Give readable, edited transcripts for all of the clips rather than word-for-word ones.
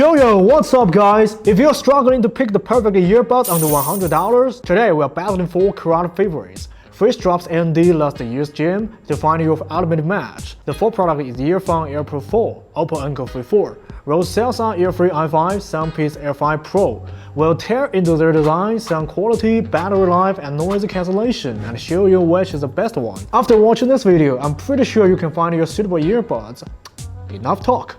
Yo, what's up guys? If you're struggling to pick the perfect earbuds under $100, today we're battling 4 crowd favorites. First drops AMD loves the year's gem to find your ultimate match. The 4th product is Earfun AirPro 4, OPPO Enco 4, ROSESELSA Earfree i5, SoundPEATS Air5 Pro. We'll tear into their design, sound quality, battery life, and noise cancellation, and show you which is the best one. After watching this video, I'm pretty sure you can find your suitable earbuds. Enough talk.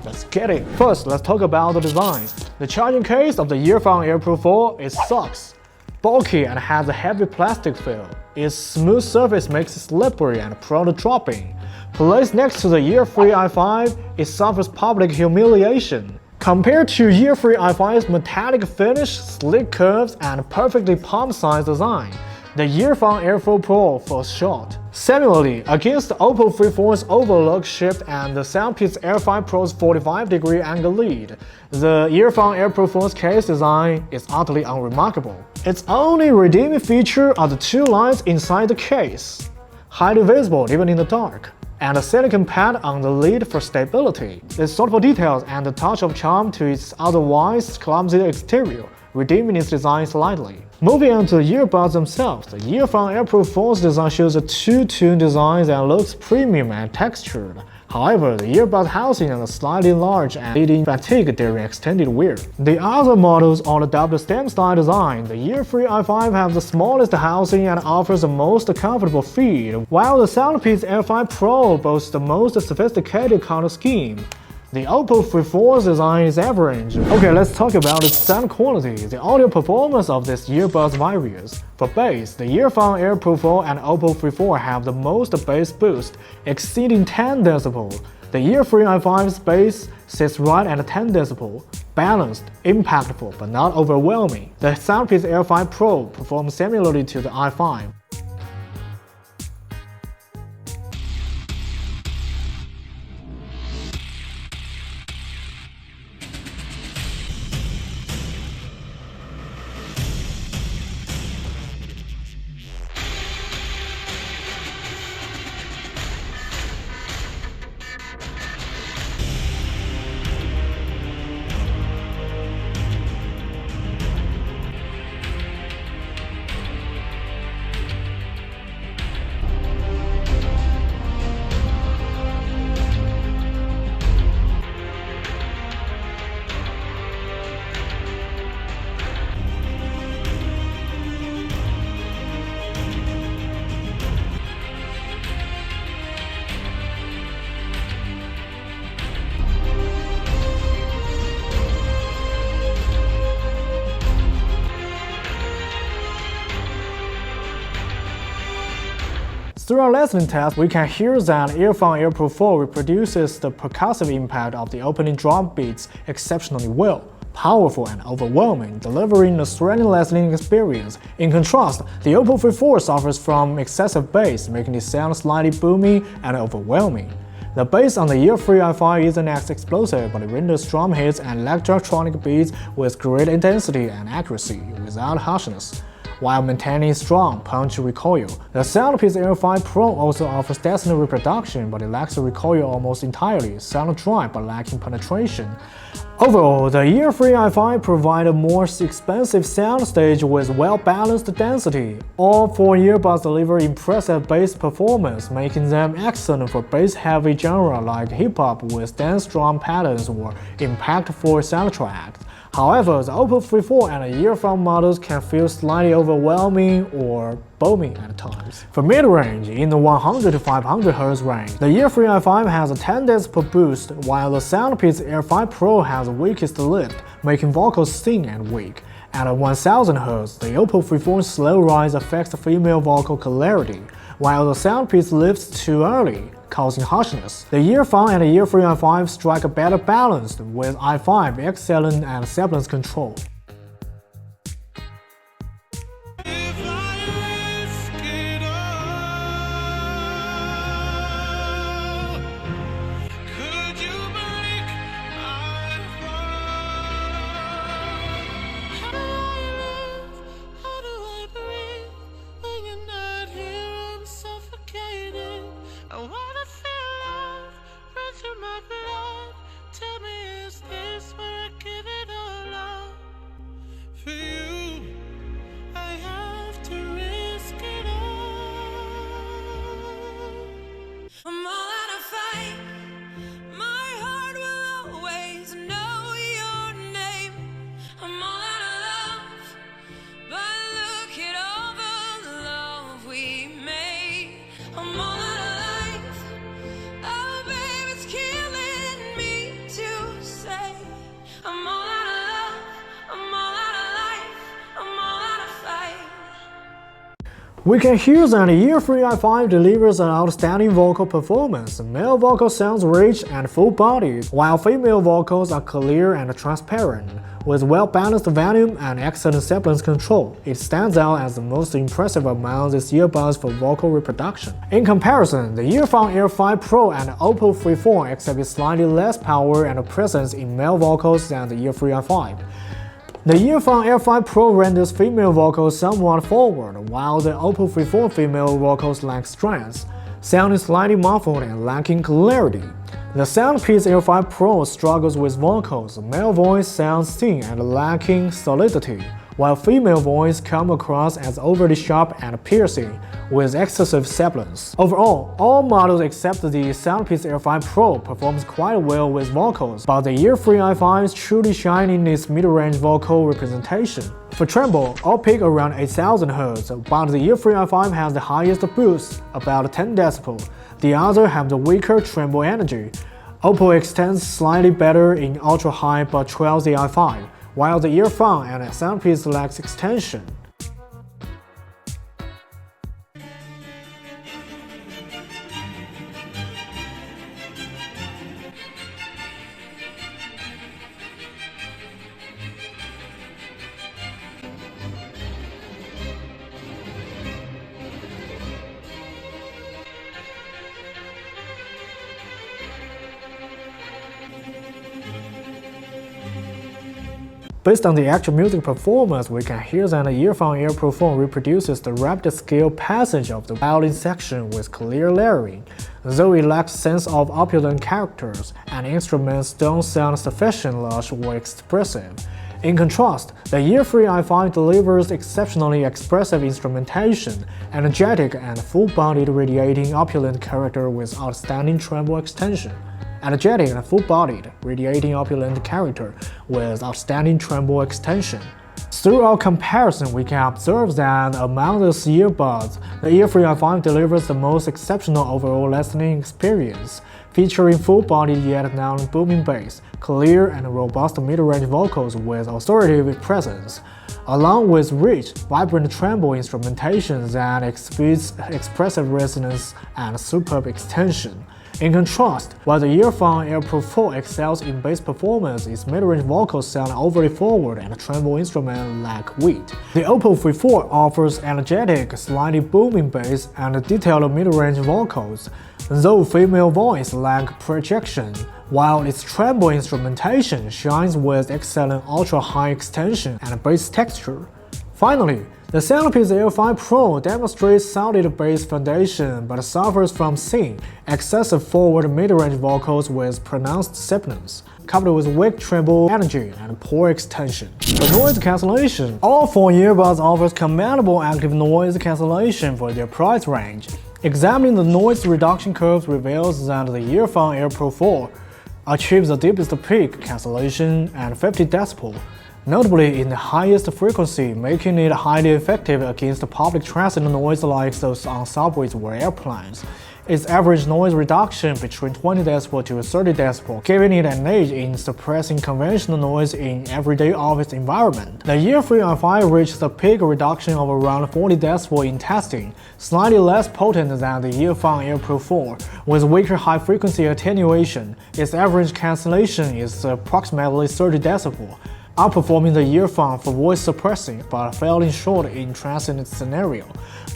Let's get it. First, let's talk about the design. The charging case of the Earfun AirPro 4 is sucks. Bulky and has a heavy plastic feel. Its smooth surface makes it slippery and prone to dropping. Placed next to the Earfree i5, it suffers public humiliation. Compared to Earfree i5's metallic finish, sleek curves, and perfectly palm-sized design, the Earfun AirPro Pro falls short. Similarly, against the OPPO 4's overlook shift and the SoundPEATS Air5 Pro's 45-degree angle lead, the Earfun AirPro 4's case design is utterly unremarkable. Its only redeeming feature are the 2 lights inside the case, highly visible even in the dark, and a silicone pad on the lid for stability. There's thoughtful details and a touch of charm to its otherwise clumsy exterior, redeeming its design slightly. Moving on to the earbuds themselves, the Earfun AirPro 4's design shows a 2-tone design that looks premium and textured. However, the earbud housing is slightly large and leading fatigue during extended wear. The other models all adopt the stem style design. The Earfree i5 has the smallest housing and offers the most comfortable feed, while the SoundPEATS Air5 Pro boasts the most sophisticated color scheme. The OPPO 4's design is average. Okay, let's talk about its sound quality. The audio performance of these earbuds varies. For bass, the Earfun AirPro 4 and OPPO 4 have the most bass boost, exceeding 10 dB. The Earfree i5's bass sits right at 10 dB, balanced, impactful, but not overwhelming. The SoundPEATS Air5 Pro performs similarly to the i5. Through our listening test, we can hear that Earfun AirPro 4 reproduces the percussive impact of the opening drum beats exceptionally well, powerful and overwhelming, delivering a thrilling listening experience. In contrast, the OPPO 4 suffers from excessive bass, making it sound slightly boomy and overwhelming. The bass on the Earfree i5 isn't as explosive, but it renders drum hits and electronic beats with great intensity and accuracy, without harshness, while maintaining strong punch recoil. The SoundPEATS Air5 Pro also offers decent reproduction, but it lacks the recoil almost entirely, sound dry but lacking penetration. Overall, the Earfree i5 provides a more expensive soundstage with well-balanced density. All 4 earbuds deliver impressive bass performance, making them excellent for bass-heavy genre like hip-hop with dance drum patterns or impactful soundtracks. However, the OPPO 4 and the Earfun models can feel slightly overwhelming or booming at times. For mid-range, in the 100 to 500 Hz range, the Earfree i5 has a 10 dB boost, while the SoundPEATS Air5 Pro has the weakest lift, making vocals thin and weak. At 1000 Hz, the OPPO 4's slow rise affects the female vocal clarity, while the SoundPEATS lifts too early, causing harshness. The Earfun and the Earfree i5 strike a better balance, with i5 excellent at semblance control. I wanna feel love run through my blood. Tell me, is this where I I'm all out of love, I'm all out of life, I'm all out of fight. We can hear that the Earfree i5 delivers an outstanding vocal performance. Male vocal sounds rich and full-bodied, while female vocals are clear and transparent. With well-balanced volume and excellent sibilance control, it stands out as the most impressive among these earbuds for vocal reproduction. In comparison, the Earfun Air 5 Pro and OPPO Freeform exhibit slightly less power and presence in male vocals than the Earfree i5. The Earfun Air 5 Pro renders female vocals somewhat forward, while the OPPO Freeform female vocals lack strength, sounding slightly muffled and lacking clarity. The SoundPEATS Air 5 Pro struggles with vocals. Male voice sounds thin and lacking solidity, while female voice comes across as overly sharp and piercing, with excessive sibilance. Overall, all models except the SoundPEATS Air 5 Pro performs quite well with vocals, but the Earfree i5 truly shines in its mid-range vocal representation. For treble, all peak around 8000 Hz, but the Earfree i5 has the highest boost, about 10 dB. The other have the weaker treble energy. OPPO extends slightly better in ultra-high but trails the i5, while the Earfun and SoundPEATS lacks extension. Based on the actual music performance, we can hear that the Earfun Air Pro 4 reproduces the rapid scale passage of the violin section with clear layering, though it lacks sense of opulent characters, and instruments don't sound sufficiently lush or expressive. In contrast, the Earfree i5 delivers exceptionally expressive instrumentation, energetic and full-bodied radiating opulent character with outstanding treble extension. Energetic and full-bodied, radiating opulent character with outstanding treble extension. Through our comparison, we can observe that among these earbuds, the Earfree i5 delivers the most exceptional overall listening experience, featuring full-bodied yet non-booming bass, clear and robust mid-range vocals with authoritative presence, along with rich, vibrant treble instrumentation that exhibits expressive resonance and superb extension. In contrast, while the Earfun Air Pro 4 excels in bass performance, its mid-range vocals sound overly forward and treble instruments lack weight. The OPPO Freeform offers energetic, slightly booming bass and detailed mid-range vocals, though female voice lacks projection, while its treble instrumentation shines with excellent ultra-high extension and bass texture. Finally, the SoundPEATS Air 5 Pro demonstrates solid bass foundation but suffers from thin, excessive forward mid-range vocals with pronounced sibilance, coupled with weak treble energy and poor extension. For noise cancellation, all four earbuds offers commendable active noise cancellation for their price range. Examining the noise reduction curves reveals that the Earfun Air Pro 4 achieves the deepest peak cancellation at 50 dB. Notably in the highest frequency, making it highly effective against public transit noise like those on subways or airplanes. Its average noise reduction between 20 dB to 30 dB, giving it an edge in suppressing conventional noise in everyday office environment. The Earfree i5 reached a peak reduction of around 40 dB in testing, slightly less potent than the Earfun Air Pro 4, with weaker high-frequency attenuation. Its average cancellation is approximately 30 dB. Outperforming the Earfun for voice suppressing, but falling short in transit scenario.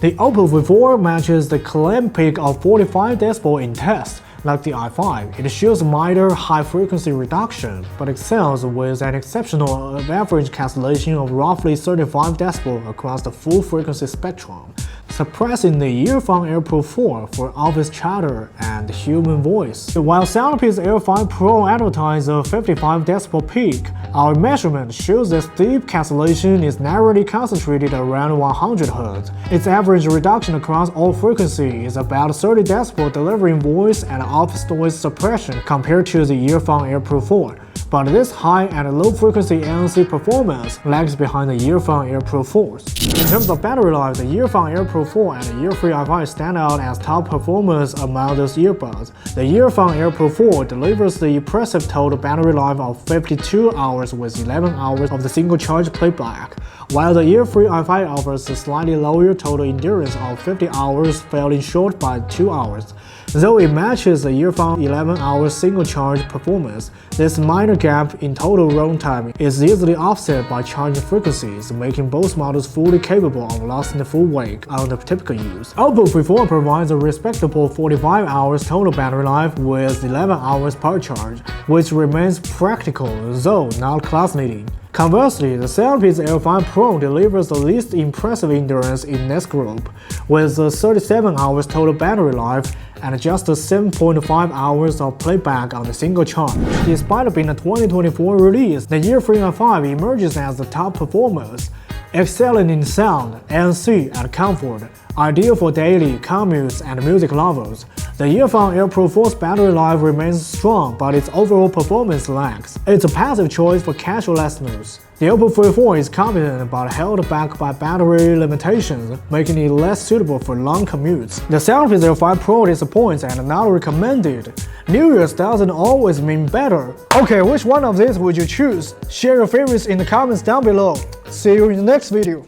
The OPPO V4 matches the claimed peak of 45 dB in test. Like the i5, it shows minor high-frequency reduction, but excels with an exceptional average cancellation of roughly 35 dB across the full frequency spectrum, suppressing the Earfun Air Pro 4 for office chatter and human voice. While SoundPEATS Air 5 Pro advertises a 55 dB peak, our measurement shows that deep cancellation is narrowly concentrated around 100 Hz. Its average reduction across all frequencies is about 30 dB, delivering voice and office noise suppression compared to the Earfun Air Pro 4. but this high and low frequency ANC performance lags behind the Earfun Air Pro 4s. In terms of battery life, the Earfun Air Pro 4 and the Earfree i5 stand out as top performers among those earbuds. The Earfun Air Pro 4 delivers the impressive total battery life of 52 hours with 11 hours of the single charge playback, while the Earfree i5 offers a slightly lower total endurance of 50 hours, falling short by 2 hours. Though it matches the Earfun 11-hour single charge performance, this minor gap in total runtime is easily offset by charging frequencies, making both models fully capable of lasting the full week on the typical use. OPPO Free4 provides a respectable 45 hours total battery life with 11 hours per charge, which remains practical, though not class-leading. Conversely, the SoundPEATS L5 Pro delivers the least impressive endurance in this group, with 37 hours total battery life and just 7.5 hours of playback on the single charge. Despite being a 2024 release, the Earfree i5 emerges as the top performers, excelling in sound, ANC, and comfort, ideal for daily commutes and music lovers. The Earfun Air Pro 4's battery life remains strong, but its overall performance lags. It's a passive choice for casual listeners. The OPPO Free 4 is competent but held back by battery limitations, making it less suitable for long commutes. The SoundPEATS L5 Pro disappoints and not recommended. New Year's doesn't always mean better. Okay, which one of these would you choose? Share your favorites in the comments down below. See you in the next video.